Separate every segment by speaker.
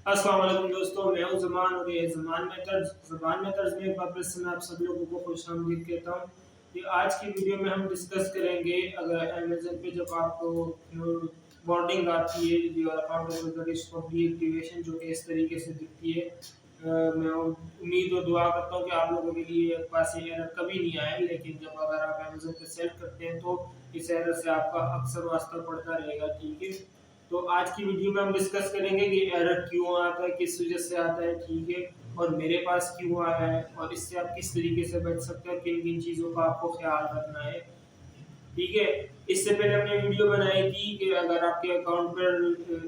Speaker 1: अस्सलाम वालेकुम दोस्तों, मैं हूं ज़मान और ये ज़बान में तर्ज में एक बार फिर से मैं आप सब लोगों को खुशामदीद कहता हूं। ये आज की वीडियो में हम डिस्कस करेंगे अगर अमेज़न पे जब आपको वार्निंग आती है your account is under risk of deactivation, जो कि इस तरीके से दिखती है। मैं उम्मीद और दुआ करता हूं कि आप लोगों के लिए पास ये एरर कभी नहीं आए, लेकिन जब अगर आप अमेज़न पे सेल करते हैं तो इस एरर से आपका अक्सर वास्ता पड़ता रहेगा। ठीक है, तो आज की वीडियो में हम डिस्कस करेंगे कि एरर क्यों आता है, किस वजह से आता है, ठीक है, और मेरे पास क्यों आया है और इससे आप किस तरीके से बच सकते हैं, किन किन चीज़ों का आपको ख्याल रखना है। ठीक है, इससे पहले हमने वीडियो बनाई थी कि अगर आपके अकाउंट पर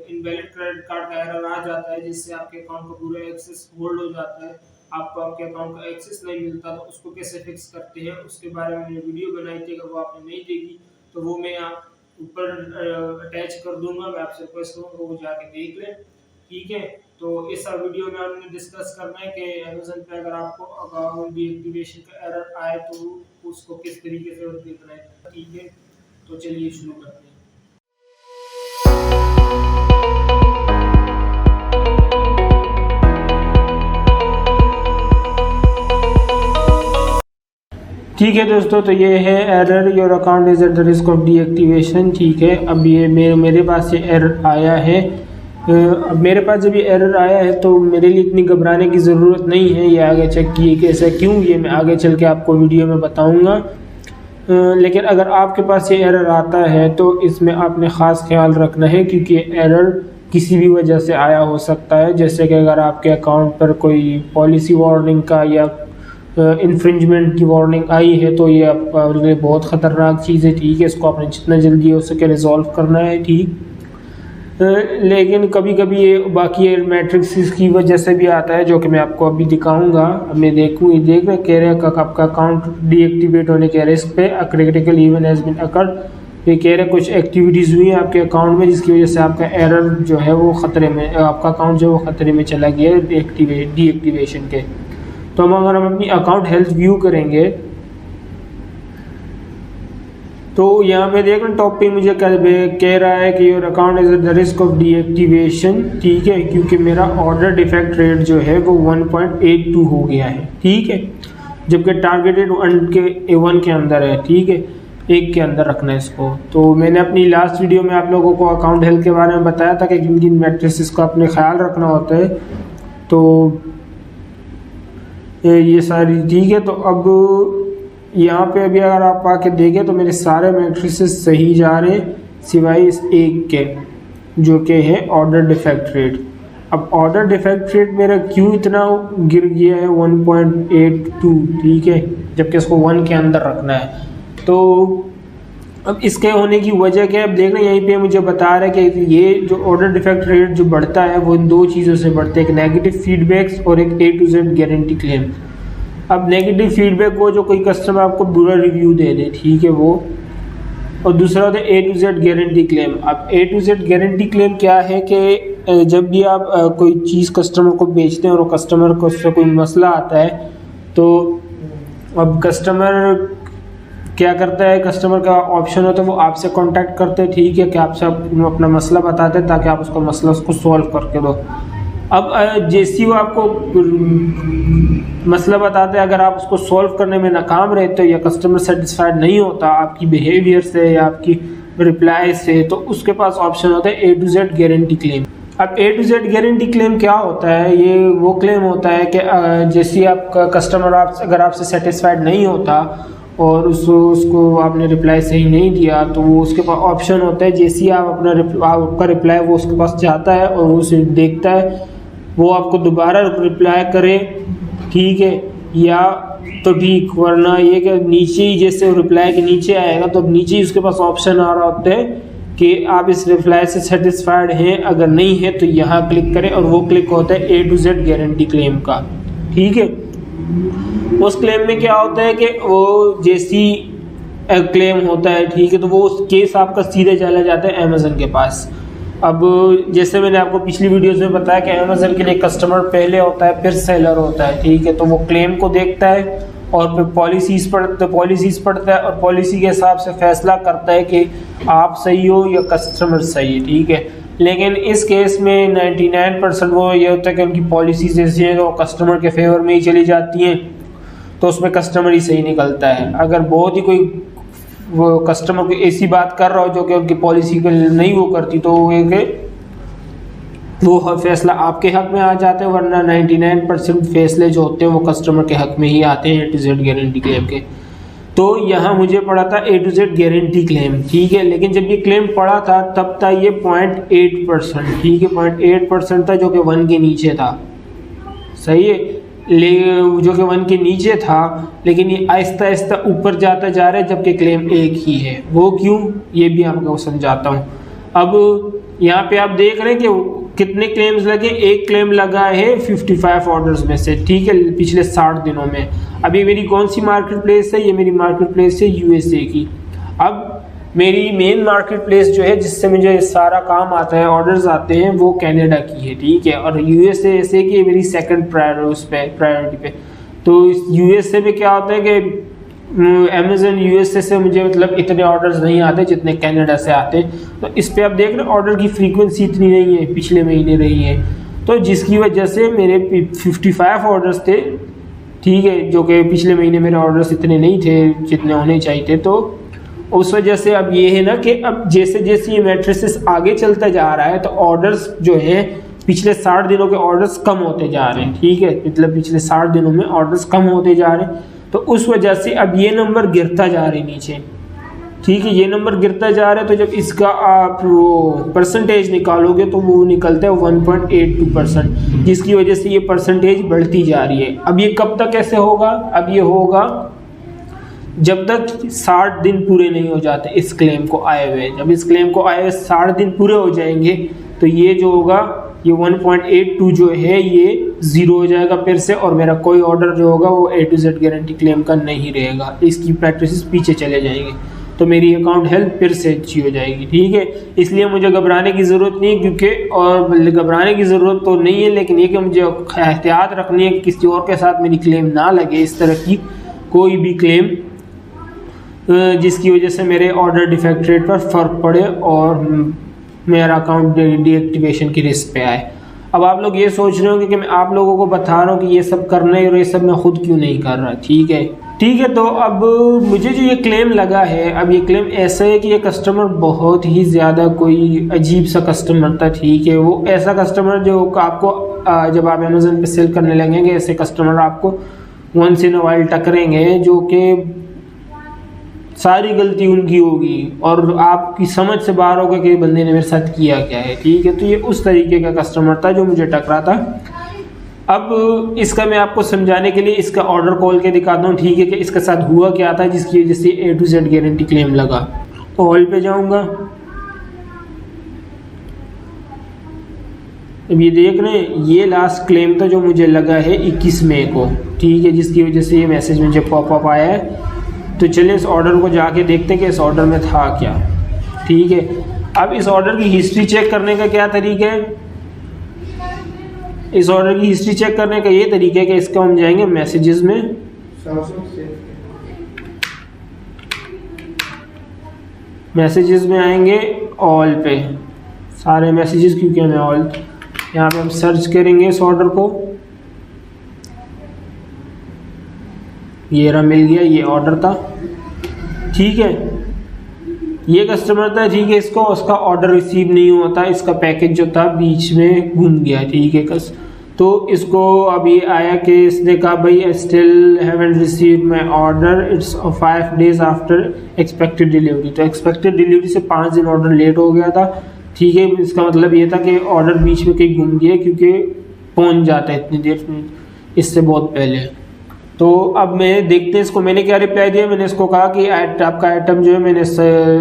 Speaker 1: इनवैलिड क्रेडिट कार्ड का एरर आ जाता है जिससे आपके अकाउंट का पूरा एक्सेस होल्ड हो जाता है, आपको आपके अकाउंट का एक्सेस नहीं मिलता, तो उसको कैसे फिक्स करते हैं उसके बारे में मैंने वीडियो बनाई थी। अगर वो आपने नहीं देखी तो वो मैं ऊपर अटैच कर दूंगा, मैं आपसे रिक्वेस्ट करूँगा वो जाके देख लें। ठीक है, तो इस वीडियो में हमने डिस्कस करना है कि अमेज़न पे अगर आपको अकाउंट डीएक्टिवेशन का एरर आए तो उसको किस तरीके से देखना है। ठीक है, तो चलिए शुरू करते हैं। ठीक है दोस्तों, तो ये है error your account is at the risk of deactivation. ठीक है, अब ये मेरे पास ये एरर आया है। अब मेरे पास जब ये एरर आया है तो मेरे लिए इतनी घबराने की ज़रूरत नहीं है। ये आगे चेक किए कि ऐसा क्यों, ये मैं आगे चल के आपको वीडियो में बताऊंगा। लेकिन अगर आपके पास ये एरर आता है तो इसमें आपने ख़ास ख्याल रखना है, क्योंकि एरर किसी भी वजह से आया हो सकता है। जैसे कि अगर आपके अकाउंट पर कोई पॉलिसी वार्निंग का या इन्फ्रिंजमेंट की वार्निंग आई है तो ये आपके लिए बहुत ख़तरनाक चीज़ है। ठीक है, इसको आपने जितना जल्दी हो सके रिजॉल्व करना है। ठीक, लेकिन कभी कभी ये बाकी मैट्रिक्स की वजह से भी आता है, जो कि मैं आपको अभी दिखाऊंगा। अब मैं देख रहे कह रहे हैं आपका अकाउंट डीएक्टिवेट होने के रिस्क पे critical event has been occurred. ये कह रहे कुछ एक्टिविटीज़ हुई हैं आपके अकाउंट में जिसकी वजह से आपका एरर जो है वो ख़तरे में, आपका अकाउंट जो है वो ख़तरे में चला गया है डीएक्टिवेशन के। तो अगर हम अपनी अकाउंट हेल्थ व्यू करेंगे तो यहाँ पे देख रहे टॉप पे मुझे कह रहा है कि your account is the risk of deactivation. ठीक है, क्योंकि मेरा ऑर्डर डिफेक्ट रेट जो है वो 1.82 हो गया है। ठीक है, जबकि टारगेटेड 1 के अंदर है। ठीक है, 1 के अंदर रखना है इसको। तो मैंने अपनी लास्ट वीडियो में आप लोगों को अकाउंट हेल्थ के बारे में बताया था कि किन किन मैट्रिक्स का अपने ख्याल रखना होता है। तो ये सारी ठीक है। तो अब यहाँ पे अभी अगर आप आके देखें तो मेरे सारे मैट्रिसेस सही जा रहे हैं सिवाय इस एक के, जो कि है ऑर्डर डिफेक्ट रेट। अब ऑर्डर डिफेक्ट रेट मेरा क्यों इतना गिर गया है 1.82। ठीक है, जबकि इसको 1 के अंदर रखना है। तो अब इसके होने की वजह क्या है, अब देख रहे हैं यहीं पे मुझे बता रहा है कि ये जो ऑर्डर डिफेक्ट रेट जो बढ़ता है वो इन 2 चीज़ों से बढ़ता है, एक नेगेटिव फीडबैक्स और एक A to Z guarantee claim. अब नेगेटिव फीडबैक वो जो कोई कस्टमर आपको बुरा रिव्यू दे दे, ठीक है वो, और दूसरा होता है A to Z guarantee claim. अब A to Z guarantee claim क्या है कि जब भी आप कोई चीज़ कस्टमर को बेचते हैं और कस्टमर को उससे कोई मसला आता है तो अब कस्टमर क्या करता है, कस्टमर का ऑप्शन होता है वो आपसे कांटेक्ट करते हैं। ठीक है, कि आपसे अपना मसला बताते हैं ताकि आप उसको सॉल्व करके दो। अब जैसी वो आपको मसला बताते हैं, अगर आप उसको सॉल्व करने में नाकाम रहते हो या कस्टमर सेटिस्फाइड नहीं होता आपकी बिहेवियर से या आपकी रिप्लाई से, तो उसके पास ऑप्शन होता है A to Z guarantee claim. अब A to Z guarantee claim क्या होता है, ये वो क्लेम होता है कि जैसे आपका कस्टमर अगर आपसे सेटिस्फाइड नहीं होता और उसको आपने रिप्लाई सही नहीं दिया तो वो उसके पास ऑप्शन होता है, जैसे आप आपका रिप्लाई वो उसके पास जाता है और वो उसे देखता है, वो आपको दोबारा रिप्लाई करे। ठीक है, या तो ठीक, वरना ये कि नीचे ही जैसे रिप्लाई के नीचे आएगा तो नीचे ही उसके पास ऑप्शन आ रहा होता है कि आप इस रिप्लाई से सेटिस्फाइड हैं, अगर नहीं है तो यहाँ क्लिक करें, और वो क्लिक होता है A to Z guarantee claim का। ठीक है, उस क्लेम में क्या होता है कि वो जैसी क्लेम होता है, ठीक है, तो वो उस केस आपका सीधे चला जाता है अमेज़न के पास। अब जैसे मैंने आपको पिछली वीडियोस में बताया कि अमेज़न के लिए कस्टमर पहले होता है फिर सेलर होता है। ठीक है, तो वो क्लेम को देखता है और फिर पॉलिसीज़ पढ़ता है और पॉलिसी के हिसाब से फैसला करता है कि आप सही हो या कस्टमर सही है। ठीक है, लेकिन इस केस में 99% वो ये होता है कि उनकी पॉलिसीज ऐसी हैं वो कस्टमर के फेवर में ही चली जाती हैं, तो उसमें कस्टमर ही सही निकलता है। अगर बहुत ही कोई वो कस्टमर को ऐसी बात कर रहा हो जो कि उनकी पॉलिसी को नहीं वो करती, तो वो फैसला आपके हक में आ जाता है, वरना 99% फैसले जो होते हैं वो कस्टमर के हक में ही आते हैं A to Z guarantee claim के। तो यहाँ मुझे पड़ा था A to Z guarantee claim, ठीक है, लेकिन जब ये क्लेम पड़ा था तब था ये 0.8%, ठीक है, 0.8% था जो कि 1 के नीचे था, सही है, जो कि 1 के नीचे था, लेकिन ये आहिस्ता आहिस्ता ऊपर जाता जा रहा है जबकि क्लेम एक ही है। वो क्यों, ये भी आपको समझाता हूँ। अब यहाँ पे आप देख रहे हैं कि कितने क्लेम्स लगे, एक क्लेम लगा है 55 ऑर्डर्स में से, ठीक है, पिछले 60 दिनों में। अब ये मेरी कौन सी मार्केट प्लेस है, ये मेरी मार्केट प्लेस है USA की। अब मेरी मेन मार्केट प्लेस जो है जिससे मुझे सारा काम आता है, ऑर्डर्स आते हैं, वो कनाडा की है, ठीक है, और USA की मेरी सेकंड प्रायोरिटी पे। तो USA में क्या होता है कि अमेज़न USA से मुझे मतलब इतने ऑर्डर्स नहीं आते जितने कनाडा से आते। तो इस पे आप देख रहे हैं ऑर्डर की फ्रीक्वेंसी इतनी नहीं है, पिछले महीने रही है, तो जिसकी वजह से मेरे 55 ऑर्डर्स थे, ठीक है, जो कि पिछले महीने मेरे ऑर्डर्स इतने नहीं थे जितने होने चाहिए। तो उस वजह से अब ये है ना कि अब जैसे जैसे ये मैट्रिसेस आगे चलता जा रहा है तो ऑर्डर्स जो है पिछले 60 दिनों के ऑर्डर्स कम होते जा रहे हैं, ठीक है, मतलब पिछले 60 दिनों में ऑर्डर्स कम होते जा रहे हैं, तो उस वजह से अब ये नंबर गिरता जा रहा है नीचे, ठीक है, ये नंबर गिरता जा रहा है। तो जब इसका आप वो परसेंटेज निकालोगे तो वो निकलता है 1.82%, जिसकी वजह से ये परसेंटेज बढ़ती जा रही है। अब ये कब तक ऐसे होगा, अब ये होगा जब तक 60 दिन पूरे नहीं हो जाते इस क्लेम को आए हुए। जब इस क्लेम को आए हुए 60 दिन पूरे हो जाएंगे तो ये जो होगा, ये 1.82 जो है ये 0 हो जाएगा फिर से, और मेरा कोई ऑर्डर जो होगा वो A to Z guarantee claim का नहीं रहेगा, इसकी प्रैक्टिस पीछे चले जाएंगे, तो मेरी अकाउंट हेल्थ फिर से अच्छी हो जाएगी, ठीक है। इसलिए मुझे घबराने की ज़रूरत नहीं है, क्योंकि और घबराने की ज़रूरत तो नहीं है, लेकिन ये कि मुझे एहतियात रखनी है कि किसी और के साथ मेरी क्लेम ना लगे, इस तरह की कोई भी क्लेम जिसकी वजह से मेरे ऑर्डर डिफेक्ट रेट पर फ़र्क पड़े और मेरा अकाउंट डीएक्टिवेशन की रिस्क पे आए। अब आप लोग ये सोच रहे होंगे कि मैं आप लोगों को बता रहा हूँ कि ये सब करना है और ये सब मैं खुद क्यों नहीं कर रहा, ठीक है, ठीक है। तो अब मुझे जो ये क्लेम लगा है, अब ये क्लेम ऐसा है कि ये कस्टमर बहुत ही ज़्यादा कोई अजीब सा कस्टमर था, ठीक है, वो ऐसा कस्टमर जो आपको जब आप अमेज़न पे सेल करने लगेंगे ऐसे कस्टमर आपको वंस इन अ वाइल टकरेंगे, जो कि सारी गलती उनकी होगी और आपकी समझ से बाहर होगा कि बंदे ने मेरे साथ किया क्या है, ठीक है। तो ये उस तरीके का कस्टमर था जो मुझे टकरा था। अब इसका मैं आपको समझाने के लिए इसका ऑर्डर खोल के दिखाता हूँ, ठीक है, कि इसके साथ हुआ क्या था जिसकी वजह से A to Z guarantee claim लगा। ऑल पे जाऊँगा, अब ये देख रहे हैं ये लास्ट क्लेम था जो मुझे लगा है 21 मई को, ठीक है, जिसकी वजह से ये मैसेज मुझे पॉपअप आया है। तो चलिए इस ऑर्डर को जाके देखते हैं कि इस ऑर्डर में था क्या, ठीक है। अब इस ऑर्डर की हिस्ट्री चेक करने का क्या तरीका है, इस ऑर्डर की हिस्ट्री चेक करने का ये तरीका है कि इसको हम जाएंगे मैसेजेस में, मैसेजेस में आएंगे ऑल पे, सारे मैसेजेस, क्योंकि हमें ऑल, यहाँ पे हम सर्च करेंगे इस ऑर्डर को, ये रहा, मिल गया, ये ऑर्डर था, ठीक है, ये कस्टमर था, ठीक है, इसको उसका ऑर्डर रिसीव नहीं हुआ था, इसका पैकेज जो था बीच में घूम गया, ठीक है, तो इसको अब ये आया कि इसने कहा भाई I still haven't received my order, it's 5 days after expected delivery. तो एक्सपेक्टेड डिलीवरी से 5 दिन ऑर्डर लेट हो गया था, ठीक है। इसका मतलब ये था कि ऑर्डर बीच में कहीं घूम गया, क्योंकि पहुंच जाता है इतनी देर में इससे बहुत पहले। तो अब मैं देखते हैं इसको मैंने क्या रिप्लाई दिया। मैंने इसको कहा कि आपका आइटम जो है मैंने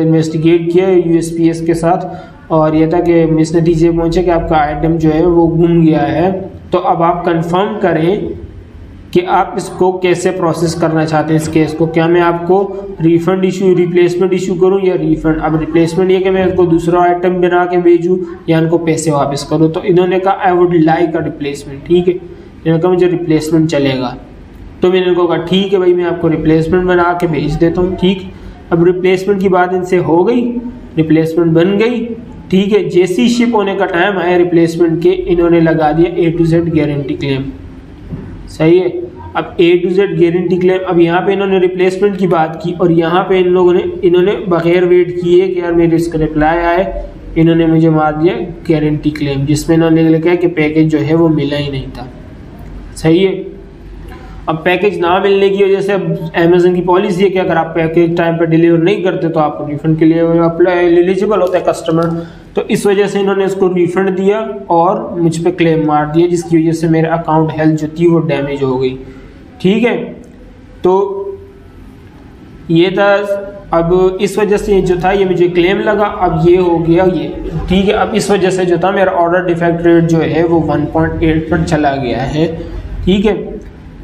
Speaker 1: इन्वेस्टिगेट किया USPS के साथ, और ये था कि इस नतीजे पहुँचे कि आपका आइटम जो है वो गुम गया है। तो अब आप कंफर्म करें कि आप इसको कैसे प्रोसेस करना चाहते हैं इस केस को, क्या मैं आपको रिफंड इशू, रिप्लेसमेंट इशू करूं या रिफंड। अब रिप्लेसमेंट ये कि मैं इसको दूसरा आइटम बना के भेजूं या इनको पैसे वापस करूं। तो इन्होंने कहा I would like a replacement, ठीक है, इन्होंने कहा मुझे रिप्लेसमेंट चलेगा। तो मैंने इनको कहा ठीक है भाई, मैं आपको रिप्लेसमेंट बना के भेज देता हूँ, ठीक। अब रिप्लेसमेंट की बात इनसे हो गई, रिप्लेसमेंट बन गई, ठीक है, जैसी शिप होने का टाइम आया रिप्लेसमेंट के, इन्होंने लगा दिया A to Z guarantee claim. सही है, अब A to Z guarantee claim, अब यहाँ पे इन्होंने रिप्लेसमेंट की बात की और यहाँ पे इन्होंने बगैर वेट किए कि यार मेरे इसका रिप्लाई आए, इन्होंने मुझे मार दिया गारंटी क्लेम, जिसमें इन्होंने लिखा कि पैकेज जो है वो मिला ही नहीं था। सही है, अब पैकेज ना मिलने की वजह से अब अमेज़न की पॉलिसी है कि अगर आप पैकेज टाइम पर डिलीवर नहीं करते तो आप रिफंड के लिए एलिजिबल होता है कस्टमर। तो इस वजह से इन्होंने इसको रिफंड दिया और मुझ पे क्लेम मार दिया, जिसकी वजह से मेरा अकाउंट हेल्थ जो थी वो डैमेज हो गई। ठीक है, तो ये था। अब इस वजह से जो था ये मुझे क्लेम लगा, अब ये हो गया ये। ठीक है, अब इस वजह से जो था मेरा ऑर्डर डिफेक्ट रेट जो है वो 1.8 पर चला गया है। ठीक है,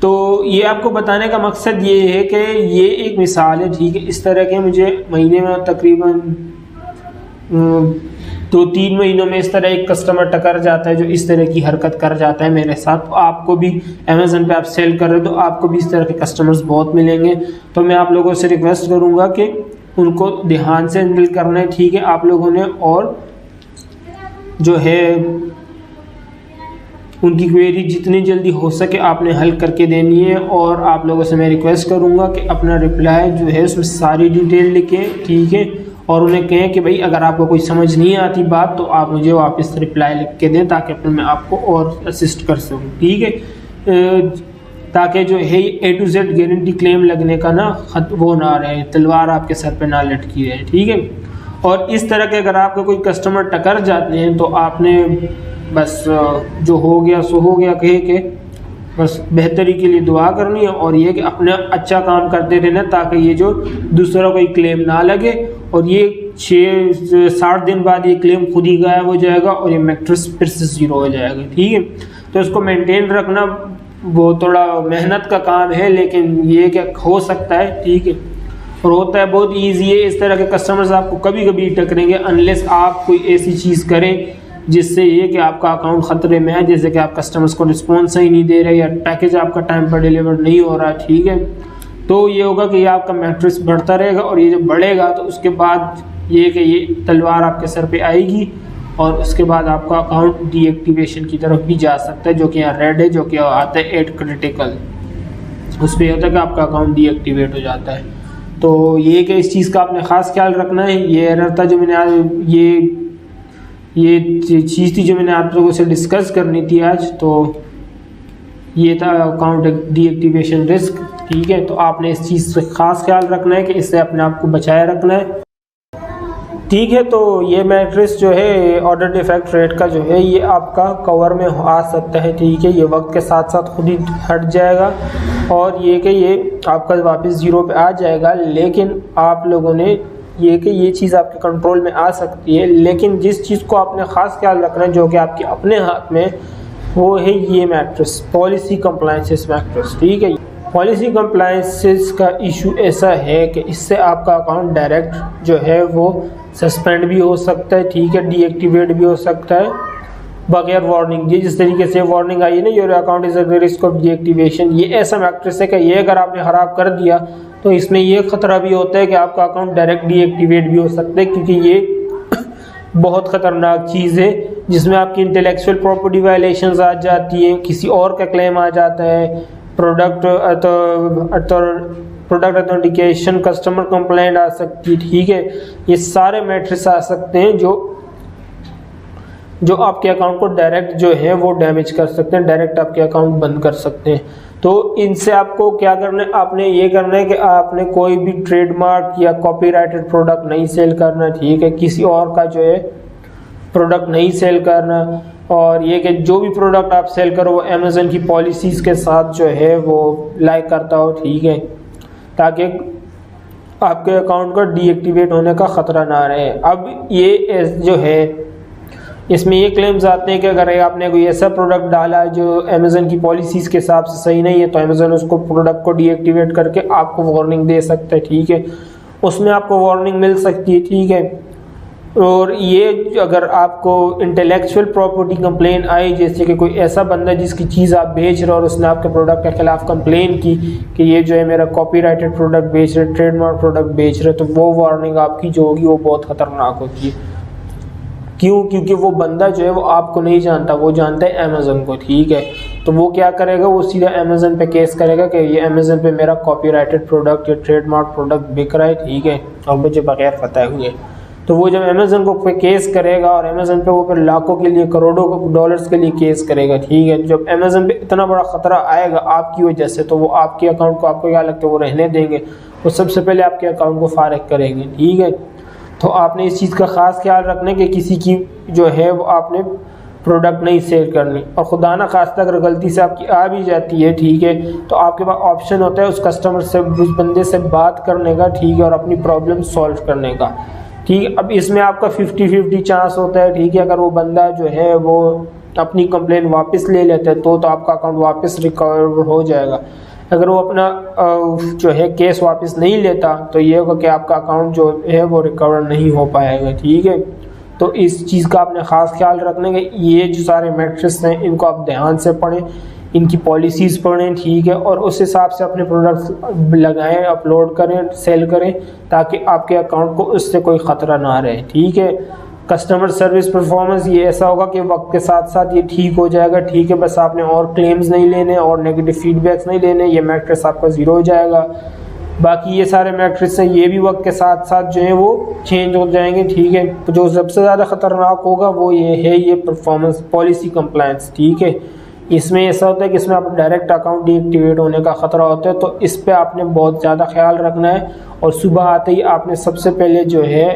Speaker 1: तो ये आपको बताने का मकसद ये है कि ये एक मिसाल है। ठीक है, इस तरह के मुझे महीने में तकरीबन 2-3 महीनों में इस तरह एक कस्टमर टकर जाता है जो इस तरह की हरकत कर जाता है मेरे साथ। तो आपको भी अमेज़न पे आप सेल कर रहे हो तो आपको भी इस तरह के कस्टमर्स बहुत मिलेंगे। तो मैं आप लोगों से रिक्वेस्ट करूँगा कि उनको ध्यान से हैंडल करना है। ठीक है, आप लोगों ने और जो है उनकी क्वेरी जितनी जल्दी हो सके आपने हल करके देनी है। और आप लोगों से मैं रिक्वेस्ट करूंगा कि अपना रिप्लाई जो है उसमें सारी डिटेल लिखें। ठीक है, और उन्हें कहें कि भाई अगर आपको कोई समझ नहीं आती बात तो आप मुझे वापस रिप्लाई लिख के दें ताकि फिर मैं आपको और असिस्ट कर सकूँ। ठीक है, ताकि जो है A to Z guarantee claim लगने का ना वो ना रहे, तलवार आपके सर पे ना लटकी रहे। ठीक है, और इस तरह के अगर आपको कोई कस्टमर टकर जाते हैं तो आपने बस जो हो गया सो हो गया कहे के बस बेहतरी के लिए दुआ करनी है और ये कि अपना अच्छा काम करते रहना ताकि ये जो दूसरा कोई क्लेम ना लगे और ये 6-60 दिन बाद ये क्लेम खुद ही गायब हो जाएगा और ये मैट्रेस फिर से ज़ीरो हो जाएगा। ठीक है, तो इसको मेंटेन रखना वो थोड़ा मेहनत का काम है, लेकिन ये क्या हो सकता है। ठीक है, और होता है बहुत ईजी है। इस तरह के कस्टमर्स आपको कभी कभी टकरेंगे अनलेस आप कोई ऐसी चीज़ करें जिससे ये कि आपका अकाउंट ख़तरे में है, जैसे कि आप कस्टमर्स को रिस्पॉन्स सही नहीं दे रहे या पैकेज आपका टाइम पर डिलीवर नहीं हो रहा। ठीक है, तो ये होगा कि ये आपका मैट्रिक्स बढ़ता रहेगा और ये जब बढ़ेगा तो उसके बाद ये कि ये तलवार आपके सर पे आएगी और उसके बाद आपका अकाउंट डीएक्टिवेशन की तरफ भी जा सकता है, जो कि यहाँ रेड है, जो कि आता है एट क्रिटिकल, उस पर होता है कि आपका अकाउंट डीएक्टिवेट हो जाता है। तो ये कि इस चीज़ का आपने ख़ास ख्याल रखना है। ये एरर था जो मैंने ये चीज़ थी जो मैंने आप लोगों से डिस्कस करनी थी आज। तो ये था अकाउंट डीएक्टिवेशन रिस्क। ठीक है, तो आपने इस चीज़ से ख़ास ख्याल रखना है कि इससे अपने आप को बचाए रखना है। ठीक है, तो ये मैट्रिक्स जो है ऑर्डर डिफेक्ट रेट का जो है ये आपका कवर में आ सकता है। ठीक है, ये वक्त के साथ साथ खुद ही हट जाएगा और ये कि ये आपका वापस ज़ीरो पे आ जाएगा। लेकिन आप लोगों ने ये कि ये चीज़ आपके कंट्रोल में आ सकती है, लेकिन जिस चीज़ को आपने ख़ास ख्याल रखना है जो कि आपके अपने हाथ में, वो है ये मैट्रिक्स पॉलिसी कंप्लायंसेस मैट्रिक्स। ठीक है, पॉलिसी कंप्लायंसेस का इशू ऐसा है कि इससे आपका अकाउंट डायरेक्ट जो है वो सस्पेंड भी हो सकता है। ठीक है, डीएक्टिवेट भी हो सकता है बगैर वार्निंग दिए। जिस तरीके से वार्निंग आई है ना, your account is at risk of deactivation, ये ऐसा मैट्रिक्स है कि ये अगर आपने ख़राब कर दिया तो इसमें ये ख़तरा भी होता है कि आपका अकाउंट डायरेक्ट डीएक्टिवेट भी हो सकता है, क्योंकि ये बहुत ख़तरनाक चीज़ है जिसमें आपकी इंटेलेक्चुअल प्रॉपर्टी वायलेशंस आ जाती हैं, किसी और का क्लेम आ जाता है, प्रोडक्ट ऑथेंटिकेशन, कस्टमर कंप्लेंट आ सकती है। ठीक है, ये सारे मैट्रिक्स आ सकते हैं जो आपके अकाउंट को डायरेक्ट जो है वो डैमेज कर सकते हैं, डायरेक्ट आपके अकाउंट बंद कर सकते हैं। तो इनसे आपको क्या करना है, आपने ये करना है कि आपने कोई भी ट्रेडमार्क या कॉपीराइटेड प्रोडक्ट नहीं सेल करना। ठीक है, किसी और का जो है प्रोडक्ट नहीं सेल करना, और ये कि जो भी प्रोडक्ट आप सेल करो वो अमेज़न की पॉलिसीज़ के साथ जो है वो लाइक करता हो। ठीक है, ताकि आपके अकाउंट का डीएक्टिवेट होने का ख़तरा ना रहे। अब ये जो है इसमें ये क्लेम्स आते हैं कि अगर आपने कोई ऐसा प्रोडक्ट डाला जो अमेज़न की पॉलिसीज़ के हिसाब से सही नहीं है तो अमेज़न उसको प्रोडक्ट को डीएक्टिवेट करके आपको वार्निंग दे सकता है। ठीक है, उसमें आपको वार्निंग मिल सकती है। ठीक है, और ये अगर आपको इंटेलेक्चुअल प्रॉपर्टी कंप्लेन आई, जैसे कि कोई ऐसा बंदा जिसकी चीज़ आप बेच रहे हो और उसने आपके प्रोडक्ट के खिलाफ कंप्लेन की कि ये जो है मेरा कॉपीराइटेड प्रोडक्ट बेच रहे, ट्रेडमार्क प्रोडक्ट बेच रहे, तो वो वार्निंग आपकी जो होगी वो बहुत ख़तरनाक होती है। क्यों? क्योंकि वो बंदा जो है वो आपको नहीं जानता, वो जानता है अमेज़न को, ठीक है। तो वो क्या करेगा, वो सीधा अमेज़न पे केस करेगा कि ये अमेज़न पे मेरा कॉपीराइटेड प्रोडक्ट या ट्रेडमार्क प्रोडक्ट बिक रहा है, ठीक है, और मुझे बगैर पता हुए। तो वो जब अमेज़न को पे केस करेगा और अमेज़न पे वो फिर लाखों के लिए, करोड़ों डॉलर्स के लिए केस करेगा, ठीक है। जब अमेज़न पे इतना बड़ा ख़तरा आएगा आपकी वजह से, तो वो आपके अकाउंट को, आपको क्या लगता है वो रहने देंगे? वो सबसे पहले आपके अकाउंट को फारिग करेंगे, ठीक है। तो आपने इस चीज़ का ख़ास ख्याल रखना कि किसी की जो है वो आपने प्रोडक्ट नहीं सेल करनी। और खुदा ना खास्ता अगर गलती से आपकी आ भी जाती है, ठीक है, तो आपके पास ऑप्शन होता है उस कस्टमर से, उस बंदे से बात करने का, ठीक है, और अपनी प्रॉब्लम सॉल्व करने का, ठीक है। अब इसमें आपका 50-50 चांस होता है, ठीक है। अगर वो बंदा जो है वो अपनी कंप्लेन वापस ले लेता है तो आपका अकाउंट वापस रिकवर हो जाएगा। अगर वो अपना जो है केस वापस नहीं लेता तो ये होगा कि आपका अकाउंट जो है वो रिकवर नहीं हो पाएगा, ठीक है। तो इस चीज़ का आपने ख़ास ख्याल रखना कि ये जो सारे मैट्रिक्स हैं इनको आप ध्यान से पढ़ें, इनकी पॉलिसीज़ पढ़ें, ठीक है, और उस हिसाब से अपने प्रोडक्ट्स लगाएं, अपलोड करें, सेल करें, ताकि आपके अकाउंट को उससे कोई ख़तरा ना रहे, ठीक है। कस्टमर सर्विस परफॉर्मेंस ये ऐसा होगा कि वक्त के साथ साथ ये ठीक हो जाएगा, ठीक है। बस आपने और क्लेम्स नहीं लेने और नेगेटिव फीडबैक्स नहीं लेने, ये मैट्रिक्स आपका ज़ीरो हो जाएगा। बाकी ये सारे मैट्रिक्स हैं, ये भी वक्त के साथ साथ जो है वो चेंज हो जाएंगे, ठीक है। तो जो सबसे ज़्यादा ख़तरनाक होगा वो ये है, ये परफॉर्मेंस पॉलिसी कंप्लायंस, ठीक है। इसमें ऐसा होता है कि इसमें आप डायरेक्ट अकाउंट डीएक्टिवेट होने का ख़तरा होता है, तो इस पे आपने बहुत ज़्यादा ख्याल रखना है। और सुबह आते ही आपने सबसे पहले जो है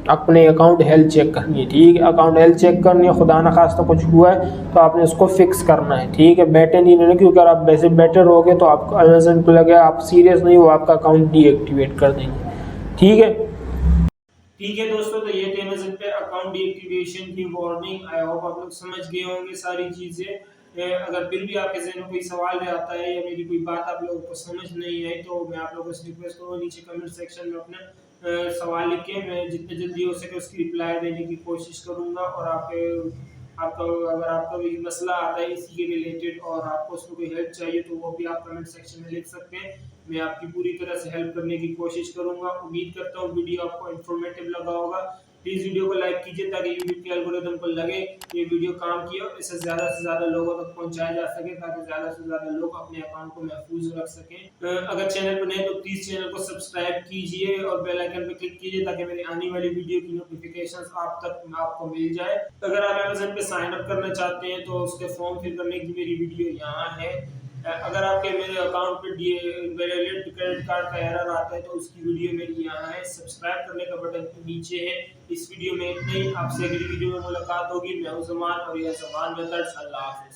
Speaker 1: अपने अकाउंट हेल्थ चेक करनी है, ठीक है। अकाउंट हेल्थ चेक करनी है, खुदा ना खास्ता कुछ हुआ है तो आपने उसको फिक्स करना है, ठीक है। बैठे नहीं रहना, क्योंकि अगर आप वैसे बेटर रहोगे तो आपको अमेज़न को लगे आप सीरियस नहीं हो, आपका अकाउंट डीएक्टिवेट कर देंगे, ठीक है। ठीक है दोस्तों, तो ये थे अमेज़न पे अकाउंट डीएक्टिवेशन की वार्निंग। आई होप आप लोग समझ गए होंगे सारी चीज़ें। अगर फिर भी आपके ज़हन में कोई सवाल आता है या मेरी कोई बात आप लोगों को समझ नहीं आई, तो मैं आप लोगों से रिक्वेस्ट करूँगा नीचे कमेंट सेक्शन में अपना सवाल लिख के, मैं जितने जल्दी हो सके उसकी रिप्लाई देने की कोशिश करूँगा। और आपका अगर आपका कोई मसला आता है इसी के रिलेटेड और आपको उसमें कोई हेल्प चाहिए, तो वो भी आप कमेंट सेक्शन में लिख सकते हैं। मैं आपकी पूरी तरह से हेल्प करने की कोशिश करूंगा। उम्मीद करता हूँ वीडियो आपको इन्फॉर्मेटिव लगा होगा। प्लीज़ वीडियो को लाइक कीजिए ताकि यूट्यूब के एल्गोरिदम को लगे ये वीडियो काम की और इसे ज़्यादा से ज़्यादा लोगों तक पहुंचाया जा सके, ताकि ज़्यादा से ज़्यादा लोग अपने अकाउंट को महफूज रख सकें। अगर चैनल पर नए तो प्लीज़ चैनल को सब्सक्राइब कीजिए और बेल आइकन पर क्लिक कीजिए ताकि मेरी आने वाली वीडियो की नोटिफिकेशन आप तक आपको मिल जाए। अगर आप अमेज़न पे साइन अप करना चाहते हैं तो उसके फॉर्म फिल करने की मेरी वीडियो यहाँ है। अगर आपके मेरे अकाउंट पे वैलिड क्रेडिट कार्ड का एरर आता है तो उसकी वीडियो मेरी यहाँ है। सब्सक्राइब करने का बटन नीचे है। इस वीडियो में इतना ही, आपसे अगली वीडियो में मुलाकात होगी। मैं हूं ज़मान और यह ज़मान मेथड्स। अल्लाह हाफ़िज़।